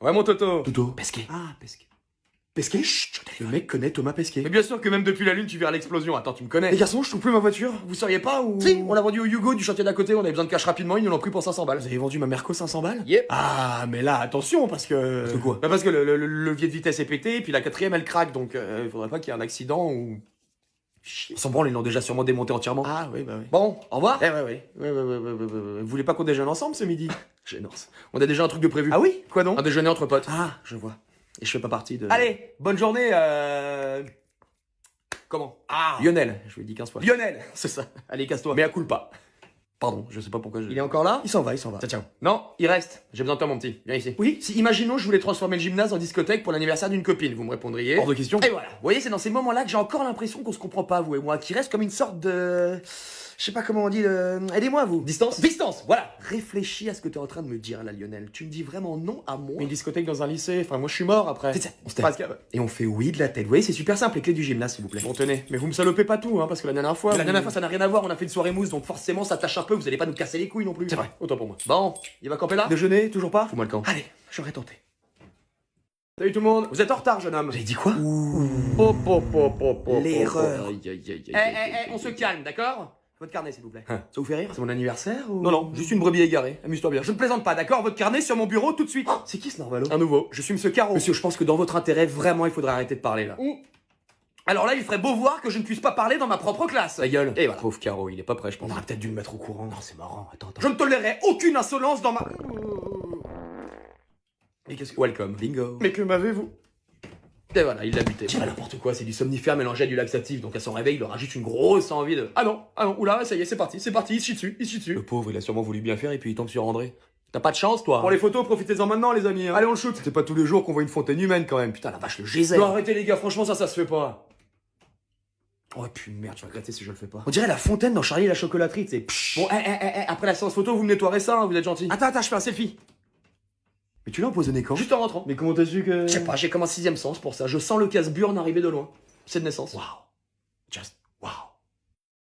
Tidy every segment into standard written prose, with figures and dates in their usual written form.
Ouais, mon Toto. Toto. Pesquet. Ah, Pesquet. Pesquet? Chut, le mec connaît Thomas Pesquet. Mais bien sûr que même depuis la lune, tu verras l'explosion. Attends, tu me connais. Les garçons, je trouve plus ma voiture. Vous sauriez pas ou... Si, on l'a vendu au Hugo du chantier d'à côté, on avait besoin de cash rapidement, ils nous l'ont pris pour 500 balles. Vous Vous avez vendu ma Merco 500 balles? Yep. Ah, mais là, attention, parce que... Parce que quoi? Bah parce que le levier de vitesse est pété, et puis la quatrième, elle craque, donc il faudrait pas qu'il y ait un accident ou... Chier. Sans branle, ils l'ont déjà sûrement démonté entièrement. Ah, oui, bah oui. Bon, Au revoir. eh ouais. Vous voulez pas qu'on déjeune ensemble ce midi? Gênance. On a déjà un truc de prévu. Ah oui? Quoi donc? Un déjeuner entre potes. Ah, je vois. Et je fais pas partie de... Allez, bonne journée, Comment? Ah, Lionel, je lui ai dit 15 fois. Lionel. C'est ça. Allez, casse-toi. Mais à coup pas. Pardon, je sais pas pourquoi je... Il est encore là? Il s'en va. Tiens. Non, il reste. J'ai besoin de toi, mon petit. Viens ici. Oui? Si, imaginons, je voulais transformer le gymnase en discothèque pour l'anniversaire d'une copine. Vous me répondriez. Hors de question. Et voilà. Vous voyez, c'est dans ces moments-là que j'ai encore l'impression qu'on se comprend pas, vous et moi, qui reste comme une sorte de... Je sais pas comment on dit, aidez-moi, vous. Distance? Distance, voilà. Réfléchis à ce que t'es en train de me dire, là, Lionel. Tu me dis vraiment non à moi. Mais une discothèque dans un lycée, enfin moi je suis mort après. C'est ça, on se tait. Parce que... Et on fait oui de la tête. Vous voyez, c'est super simple. Les clés du gymnase, s'il vous plaît. Bon tenez, mais vous me salopez pas tout, hein, parce que la dernière fois... La dernière fois, ça n'a rien à voir. On a fait une soirée mousse, donc forcément, ça tâche un peu. Vous allez pas nous casser les couilles non plus. C'est vrai, autant pour moi. Bon, il va camper là? Déjeuner, toujours pas? Fous-moi le camp. Allez, j'aurais tenté. Salut tout le monde, vous êtes en retard jeune homme. J'ai dit quoi? L'erreur. On se calme, d'accord? Votre carnet, s'il vous plaît. Ça vous fait rire? C'est mon anniversaire ou... Non, juste une brebis égarée, amuse-toi bien. Je ne plaisante pas, d'accord? Votre carnet sur mon bureau tout de suite. C'est qui ce narvalo? Un nouveau. Je suis Monsieur Caro. Monsieur, je pense que dans votre intérêt, vraiment, il faudrait arrêter de parler là. Alors là, il ferait beau voir que je ne puisse pas parler dans ma propre classe. Ta gueule. Et voilà. Pauvre Caro, il est pas prêt, je pense. On aurait peut-être dû le mettre au courant. Non, c'est marrant, attends. Je ne tolérerai aucune insolence dans ma... Mais qu'est-ce que... Welcome. Bingo. Mais que m'avez-vous? Et voilà, il l'a buté. C'est pas n'importe quoi, c'est du somnifère mélangé à du laxatif, donc à son réveil, il aura juste une grosse envie de... Ah non, oula, ça y est, c'est parti, il se chie dessus. Le pauvre, il a sûrement voulu bien faire et puis il tombe sur André. T'as pas de chance, toi. Pour les photos, profitez-en maintenant, les amis. Hein. Allez, on le shoot. C'est pas tous les jours qu'on voit une fontaine humaine, quand même. Putain, la vache, le geyser. Non, arrêtez, les gars, franchement, ça se fait pas. Oh, putain, merde, tu vas regretter si je le fais pas. On dirait la fontaine dans Charlie et la chocolaterie, tu sais. Bon, après la séance photo, vous me nettoierez ça, hein, vous êtes gentil. Attends, je fais un selfie. Mais tu l'as empoisonné quand? Juste en rentrant. Mais comment t'as su que... Je sais pas, j'ai comme un sixième sens pour ça. Je sens le casse-burne arriver de loin. C'est de naissance. Waouh. Just waouh.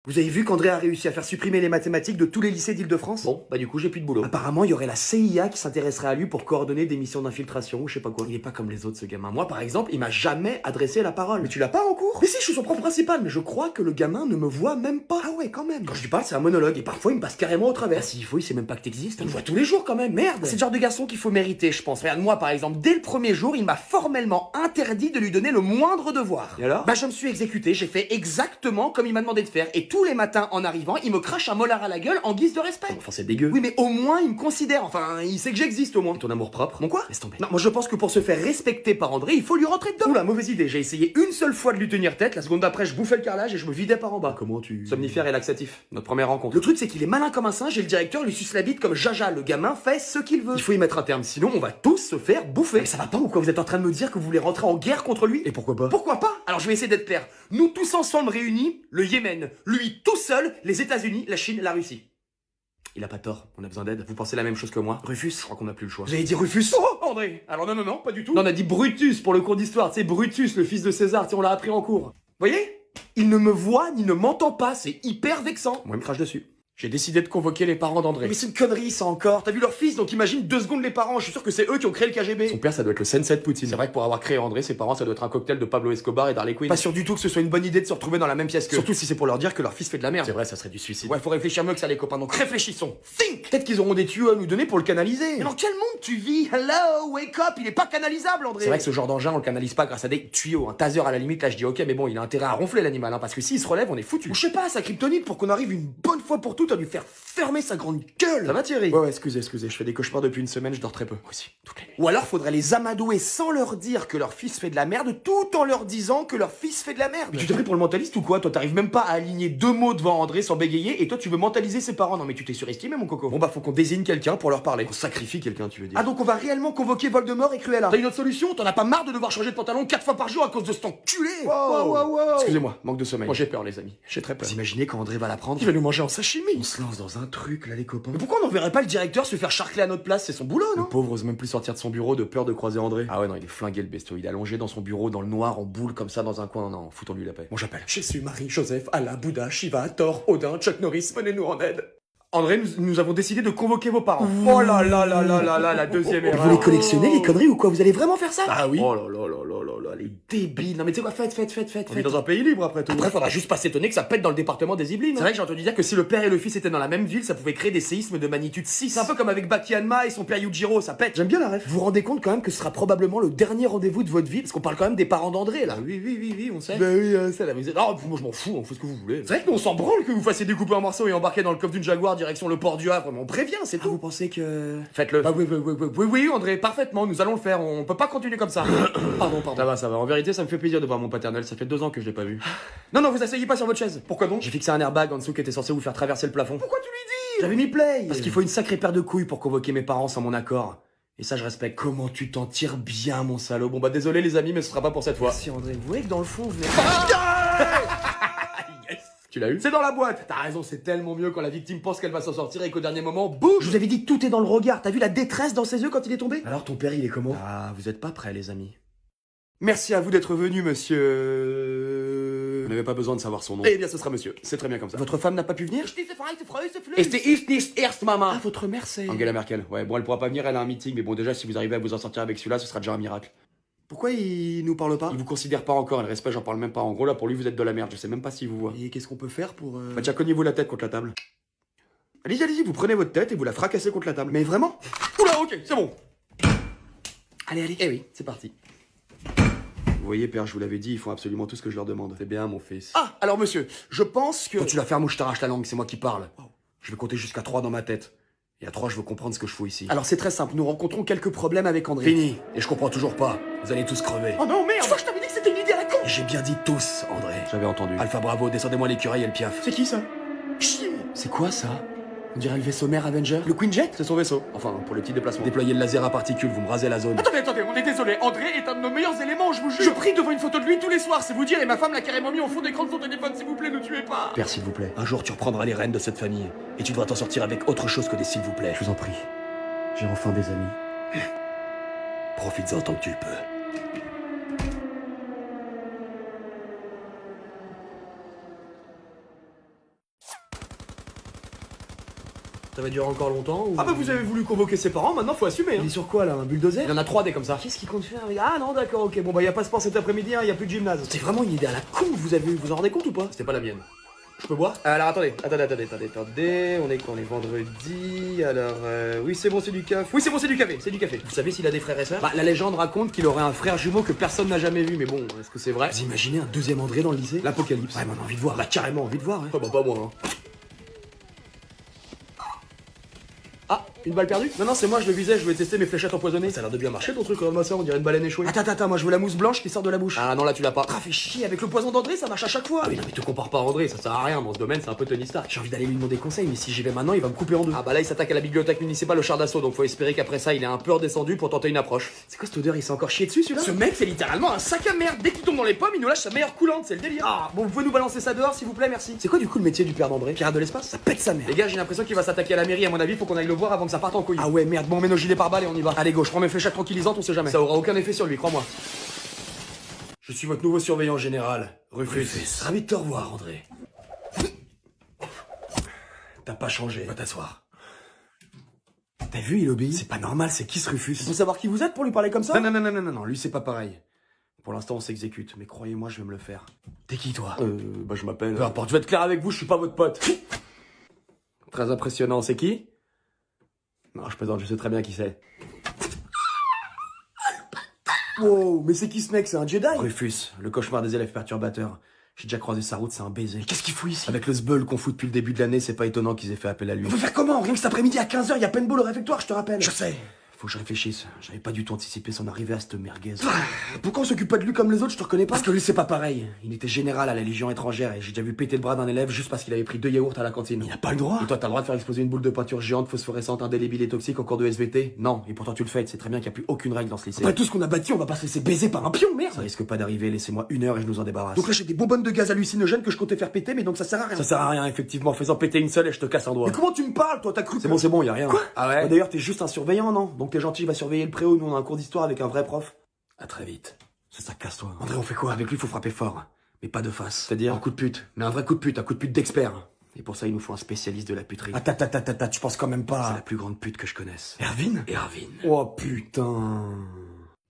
Vous avez vu qu'André a réussi à faire supprimer les mathématiques de tous les lycées d'Île-de-France? Bon, bah du coup, j'ai plus de boulot. Apparemment, il y aurait la CIA qui s'intéresserait à lui pour coordonner des missions d'infiltration ou je sais pas quoi. Il est pas comme les autres, ce gamin. Moi, par exemple, il m'a jamais adressé la parole. Mais tu l'as pas en cours? Mais si, je suis son prof principal, mais je crois que le gamin ne me voit même pas. Ah ouais, quand même. Quand je lui parle, c'est un monologue, et parfois il me passe carrément au travers. Ah, s'il faut, il sait même pas que t'existes. Il me voit tous les jours quand même, merde. C'est le genre de garçon qu'il faut mériter, je pense. Regarde, moi, par exemple, dès le premier jour, il m'a formellement interdit de lui donner le moindre devoir. Et alors? Bah, je me suis exécuté, j'ai fait exactement comme il m'a demandé de faire, et tous les matins, en arrivant, il me crache un molar à la gueule en guise de respect. Enfin, c'est dégueu. Oui, mais au moins, il me considère. Enfin, il sait que j'existe au moins. Ton amour propre. Mon quoi? Laisse tomber. Non, moi je pense que pour se faire respecter par André, il faut lui rentrer dedans. Oula, mauvaise idée. J'ai essayé une seule fois de lui tenir tête, la seconde d'après, je bouffais le carrelage et je me vidais par en bas. Comment tu... Somnifère et laxatif. Notre première rencontre. Le truc, c'est qu'il est malin comme un singe et le directeur lui suce la bite comme Jaja. Le gamin fait ce qu'il veut. Il faut y mettre un terme. Sinon, on va tous se faire bouffer. Mais ça va pas ou quoi? Vous êtes en train de me dire que vous voulez rentrer en guerre contre lui? Et pourquoi pas? Pourquoi pas? Alors je vais essayer d'être clair. Nous tous ensemble réunis, le Yémen. Lui tout seul, les États-Unis, la Chine, la Russie. Il a pas tort. On a besoin d'aide. Vous pensez la même chose que moi? Rufus? Je crois qu'on a plus le choix. Vous avez dit Rufus? Oh, André! Alors non, pas du tout. Non, on a dit Brutus pour le cours d'histoire. Tu sais, Brutus, le fils de César. Tu sais, on l'a appris en cours. Voyez? Il ne me voit ni ne m'entend pas, c'est hyper vexant. Moi, il me crache dessus. J'ai décidé de convoquer les parents d'André. Mais c'est une connerie ça encore. T'as vu leur fils, donc imagine 2 secondes les parents. Je suis sûr que c'est eux qui ont créé le KGB. Son père, ça doit être le sensei de Poutine. C'est vrai que pour avoir créé André, ses parents, ça doit être un cocktail de Pablo Escobar et d'Harley Quinn. Pas sûr du tout que ce soit une bonne idée de se retrouver dans la même pièce que... Surtout si c'est pour leur dire que leur fils fait de la merde. C'est vrai, ça serait du suicide. Ouais, faut réfléchir mieux que ça, les copains. Donc Réfléchissons. Think! peut-être qu'ils auront des tuyaux à nous donner pour le canaliser. Mais dans quel monde tu vis? Hello, wake up! Il est pas canalisable, André! C'est vrai que ce genre d'engin, on le canalise pas grâce à des tuyaux. Un taser à la limite, là je dis ok, mais bon, il a intérêt à ronfler l'animal, hein, parce que s'il se relève, on est foutu. Ou je sais pas, sa kryptonite pour qu'on arrive une bonne fois pour toutes à lui faire fermer sa grande gueule! Ça va Thierry? Ouais, excusez, je fais des cauchemars depuis une semaine, je dors très peu. Moi aussi, toutes les nuits. Ou alors faudrait les amadouer sans leur dire que leur fils fait de la merde, tout en leur disant que leur fils fait de la merde. Mais tu t'es pris pour le mentaliste ou quoi? Toi, t'arrives même pas à aligner 2 mots devant André sans bégayer et toi, tu veux mentaliser ses parents. Non, mais tu t'es surestimé, mon coco. Bon bah faut qu'on désigne quelqu'un pour leur parler. On sacrifie quelqu'un, tu veux dire. Ah donc on va réellement convoquer Voldemort et Cruella. T'as une autre solution? T'en as pas marre de devoir changer de pantalon 4 fois par jour à cause de cet enculé? Wow. Excusez-moi, manque de sommeil. Moi j'ai peur les amis, j'ai très peur. Vous imaginez quand André va la prendre? Il va nous manger en sashimi. On se lance dans un truc, là, les copains. Mais pourquoi on n'enverrait pas le directeur se faire charcler à notre place? C'est son boulot, Le non? pauvre ose même plus sortir de son bureau de peur de croiser André. Ah ouais, non, il est flingué le bestiau. Il est allongé dans son bureau, dans le noir, en boule, comme ça, dans un coin. Non, foutons-lui la paix. Bon j'appelle. Jésus, Marie, Joseph, Allah, Bouddha, Shiva, Thor, Odin, Chuck Norris, venez-nous en aide. André, nous avons décidé de convoquer vos parents. Oh là là là là là là, la deuxième erreur. Vous les collectionnez, les conneries, ou quoi? Vous allez vraiment faire ça? Ah oui. Oh là là là là là là, les débiles. Non mais tu sais quoi, faites. On vit dans un pays libre après tout. Après, faudra juste pas s'étonner que ça pète dans le département des Yvelines. C'est vrai que j'ai entendu dire que si le père et le fils étaient dans la même ville, ça pouvait créer des séismes de magnitude 6. C'est un peu comme avec Baki Hanma et son père Yujiro, ça pète. J'aime bien la ref. Vous vous rendez compte quand même que ce sera probablement le dernier rendez-vous de votre vie, parce qu'on parle quand même des parents d'André là. Ah oui, on sait. Bah oui, ça là, vous êtes... Non, moi je m'en fous, on fait ce que vous voulez. C'est vrai que nous on s'en branle que vous fassiez découper en morceaux et embarquer dans le coffre d'une Jaguar direction le port du Havre, mais on prévient, c'est tout. Vous pensez que... Faites-le. Bah Oui, André, parfaitement, nous allons le faire, on peut pas continuer comme ça. Pardon. Ça va, en vérité ça me fait plaisir de voir mon paternel, ça fait 2 ans que je l'ai pas vu. Non, vous asseyez pas sur votre chaise. Pourquoi donc? J'ai fixé un airbag en dessous qui était censé vous faire traverser le plafond. Pourquoi tu lui dis? J'avais mis play. Parce qu'il faut une sacrée paire de couilles pour convoquer mes parents sans mon accord. Et ça je respecte. Comment tu t'en tires bien, mon salaud. Bon bah désolé les amis, mais ce sera pas pour cette fois. Merci André, vous voyez que dans le fond, vous venez... Yes. Tu l'as eu? C'est dans la boîte. T'as raison, c'est tellement mieux quand la victime pense qu'elle va s'en sortir et qu'au dernier moment, boum. Je vous avais dit que tout est dans le regard. T'as vu la détresse dans ses yeux quand il est tombé? Alors ton père, il est comment? Ah, vous êtes pas prêts les amis. Merci à vous d'être venu, monsieur... Vous n'avez pas besoin de savoir son nom. Eh bien, ce sera monsieur. C'est très bien comme ça. Votre femme n'a pas pu venir? Ah, votre mère, c'est... Angela Merkel. Ouais, bon, elle pourra pas venir, elle a un meeting, mais bon, déjà, si vous arrivez à vous en sortir avec celui-là, ce sera déjà un miracle. Pourquoi il nous parle pas? Il vous considère pas encore, le respect, j'en parle même pas. En gros, là, pour lui, vous êtes de la merde, je sais même pas s'il vous voit. Et qu'est-ce qu'on peut faire pour... Bah, tiens, cognez-vous la tête contre la table. Allez-y, vous prenez votre tête et vous la fracassez contre la table. Mais vraiment? Oula, ok, c'est bon. Allez. Eh oui, c'est parti. Vous voyez, père, je vous l'avais dit, ils font absolument tout ce que je leur demande. C'est bien, mon fils. Ah, alors monsieur, je pense que... Quand tu la fermes ou je t'arrache la langue, c'est moi qui parle. Je vais compter jusqu'à 3 dans ma tête. Et à 3, je veux comprendre ce que je fous ici. Alors c'est très simple, nous rencontrons quelques problèmes avec André. Fini. Et je comprends toujours pas. Vous allez tous crever. Oh non, merde! Tu vois, je t'avais dit que c'était une idée à la con! Et j'ai bien dit tous, André. J'avais entendu. Alpha Bravo, descendez-moi l'écureuil et le piaf. C'est qui ça? Chier. C'est quoi ça? On dirait le vaisseau mère Avenger. Le Queen Jet? C'est son vaisseau. Enfin, pour les petits déplacements. Déployez le laser à particules, vous me rasez la zone. Attendez, on est désolé. André est un de nos meilleurs éléments, je vous jure. Je prie devant une photo de lui tous les soirs, c'est vous dire, et ma femme l'a carrément mis en fond d'écran de son téléphone, s'il vous plaît, ne tuez pas. Père, s'il vous plaît. Un jour, tu reprendras les rênes de cette famille. Et tu devras t'en sortir avec autre chose que des s'il vous plaît. Je vous en prie. J'ai enfin des amis. Profites-en tant que tu le peux. Ça va durer encore longtemps ou... Ah bah vous avez voulu convoquer ses parents, maintenant faut assumer. Il est sur quoi là? Un bulldozer? Il y en a 3 des comme ça. Qu'est-ce qu'il compte faire avec... Ah non, d'accord, ok. Bon bah y a pas sport cet après-midi, hein, y a plus de gymnase. C'est vraiment une idée à la con que vous avez eu, vous en rendez compte ou pas? C'était pas la mienne. Je peux boire? Alors attendez. On est vendredi. Alors oui c'est bon, c'est du café. Oui c'est bon, c'est du café. Vous savez s'il a des frères et sœurs? Bah la légende raconte qu'il aurait un frère jumeau que personne n'a jamais vu, mais bon, est-ce que c'est vrai? Vous imaginez un deuxième André dans le lycée? L'apocalypse. Ouais, mais on a envie de voir. Bah carrément envie de voir. Hein. Ah bah pas moi, hein. Ah, une balle perdue? Non, c'est moi, je le visais, je voulais tester mes fléchettes empoisonnées. Ça a l'air de bien marcher ton truc, Comment ça, on dirait une baleine échouée. Attends, moi je veux la mousse blanche qui sort de la bouche. Ah non, là tu l'as pas. Ah, fais chier, avec le poison d'André, ça marche à chaque fois. Ah oui, non, mais te compare pas à André, ça sert à rien, dans ce domaine, c'est un peu Tony Stark. J'ai envie d'aller lui demander conseil, mais si j'y vais maintenant, il va me couper en deux. Ah bah là, il s'attaque à la bibliothèque municipale au char d'assaut, donc faut espérer qu'après ça, il est un peu redescendu pour tenter une approche. C'est quoi cette odeur? Il s'est encore chié dessus celui-là? Ce mec, c'est littéralement un sac à merde. Dès qu'il tombe dans les pommes, il nous lâche sa meilleure coulante, c'est le délire. Ah, bon, vous pouvez nous balancer ça dehors, s'il vous plaît, merci. C'est quoi du coup le métier du père d'André? Pirate de l'espace? Ça pète sa mère. Les gars, j'ai l'impression qu'il va s'attaquer à la mairie, à mon avis, faut qu'on aille le voir avant que ça parte en couille. Ah ouais, merde, bon, on met nos gilets pare-balles et on y va. Allez, go, je prends mes fléchettes tranquillisantes, on sait jamais. Ça aura aucun effet sur lui, crois-moi. Je suis votre nouveau surveillant général, Rufus. Ravi de te revoir, André. T'as pas changé. Va t'asseoir. T'as vu, il obéit? C'est pas normal, c'est qui ce Rufus? Faut savoir qui vous êtes pour lui parler comme ça? Non, lui c'est pas pareil. Pour l'instant on s'exécute, mais croyez-moi, je vais me le faire. T'es qui toi? Bah je m'appelle... Peu importe, je vais être clair avec vous, je suis pas votre pote. Très impressionnant, c'est qui? Non, je plaisante, je sais très bien qui c'est. Wow, mais c'est qui ce mec? C'est un Jedi? Rufus, le cauchemar des élèves perturbateurs. J'ai déjà croisé sa route, c'est un baiser. Qu'est-ce qu'il fout ici? Avec le sbeul qu'on fout depuis le début de l'année, c'est pas étonnant qu'ils aient fait appel à lui. On peut faire comment? Rien que cet après-midi à 15h, y a paintball au réfectoire, je te rappelle. Je sais. Faut que je réfléchisse. J'avais pas du tout anticipé son arrivée à cette merguez. Pourquoi on s'occupe pas de lui comme les autres? Je te reconnais pas. Parce que lui c'est pas pareil. Il était général à la Légion étrangère et j'ai déjà vu péter le bras d'un élève juste parce qu'il avait pris 2 yaourts à la cantine. Il a pas le droit. Et toi t'as le droit de faire exploser une boule de peinture géante, phosphorescente, indélébile et toxique au cours de SVT? Non. Et pourtant tu le fais. C'est très bien qu'il n'y a plus aucune règle dans ce lycée. Après tout ce qu'on a bâti, on va pas se laisser baiser par un pion, merde. Ça risque pas d'arriver. Laissez-moi 1 heure et je nous en débarrasse. Donc là j'ai des bonbonnes de gaz hallucinogènes que je comptais faire péter, mais donc ça sert à rien. Ça sert à rien effectivement. Faisant péter une seule et je te casse un doigt. Mais comment tu me parles, toi? T'as cru? C'est bon, y a rien. Quoi? Ah ouais? D'ailleurs t'es juste un surveillant, non? Donc t'es gentil, va surveiller le préau. Nous on a un cours d'histoire avec un vrai prof. À très vite. C'est ça, casse-toi. André, on fait quoi? Avec lui, faut frapper fort. Mais pas de face. C'est-à-dire? Un coup de pute. Mais un vrai coup de pute, un coup de pute d'expert. Et pour ça, il nous faut un spécialiste de la puterie. Attends, tu penses quand même C'est pas... la plus grande pute que je connaisse. Erwin? Erwin. Oh putain...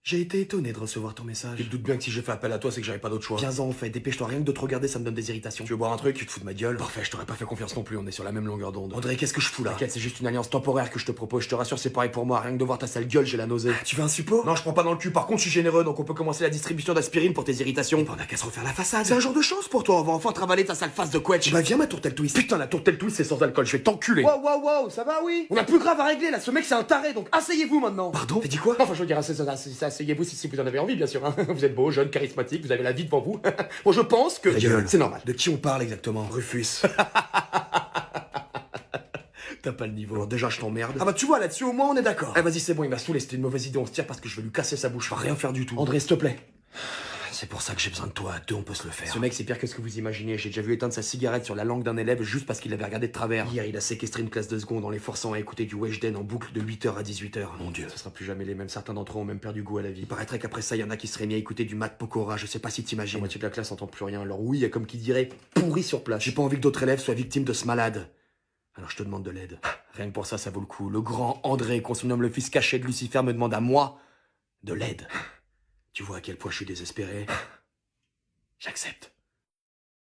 J'ai été étonné de recevoir ton message. Tu te doutes bien que si j'ai fait appel à toi, c'est que j'avais pas d'autre choix. 15 ans en fait, dépêche-toi, rien que de te regarder, ça me donne des irritations. Tu veux boire un truc? Tu te fous de ma gueule? Parfait, je t'aurais pas fait confiance non plus, on est sur la même longueur d'onde. André, qu'est-ce que je fous là? T'inquiète, c'est juste une alliance temporaire que je te propose, je te rassure, c'est pareil pour moi, rien que de voir ta sale gueule, j'ai la nausée. Tu veux un suppôt? Non, je prends pas dans le cul, par contre, je suis généreux, donc on peut commencer la distribution d'aspirine pour tes irritations. On a qu'à se refaire la façade. C'est un jour de chance pour toi, on va enfin travailler ta sale face de quetch. Bah viens ma tourtelle twist. Putain, la tourtelle twist, c'est sans alcool, je vais t'enculer. Wow, ça va, oui? On a plus grave à régler là, ce mec c'est un taré, donc asseyez-vous maintenant. Pardon? T'as dit quoi? Enfin, je veux dire, asseyez-vous si vous en avez envie, bien sûr. Hein. Vous êtes beau, jeune, charismatique, vous avez la vie devant vous. Bon, je pense que... Ta gueule. C'est normal. De qui on parle exactement? Rufus. T'as pas le niveau. Alors déjà, je t'emmerde. Ah bah tu vois, là-dessus au moins on est d'accord. Ah vas-y, c'est bon, il m'a saoulé, c'était une mauvaise idée, on se tire parce que je vais lui casser sa bouche. Je vais rien faire du tout. André, s'il te plaît. C'est pour ça que j'ai besoin de toi, à deux on peut se le faire. Ce mec, c'est pire que ce que vous imaginez. J'ai déjà vu éteindre sa cigarette sur la langue d'un élève juste parce qu'il avait regardé de travers. Hier, il a séquestré une classe de seconde en les forçant à écouter du Weshden en boucle de 8h à 18h. Mon Dieu. Ce sera plus jamais les mêmes. Certains d'entre eux ont même perdu goût à la vie. Il paraîtrait qu'après ça, il y en a qui seraient mis à écouter du Matt Pokora. Je sais pas si t'imagines. La moitié de la classe entend plus rien. Alors oui, il y a comme qui dirait pourri sur place. J'ai pas envie que d'autres élèves soient victimes de ce malade. Alors je te demande de l'aide. Rien que pour ça, ça vaut le coup. Le grand André, qu'on surnomme le fils caché de Lucifer, me demande à moi de l'aide. Tu vois à quel point je suis désespéré. J'accepte.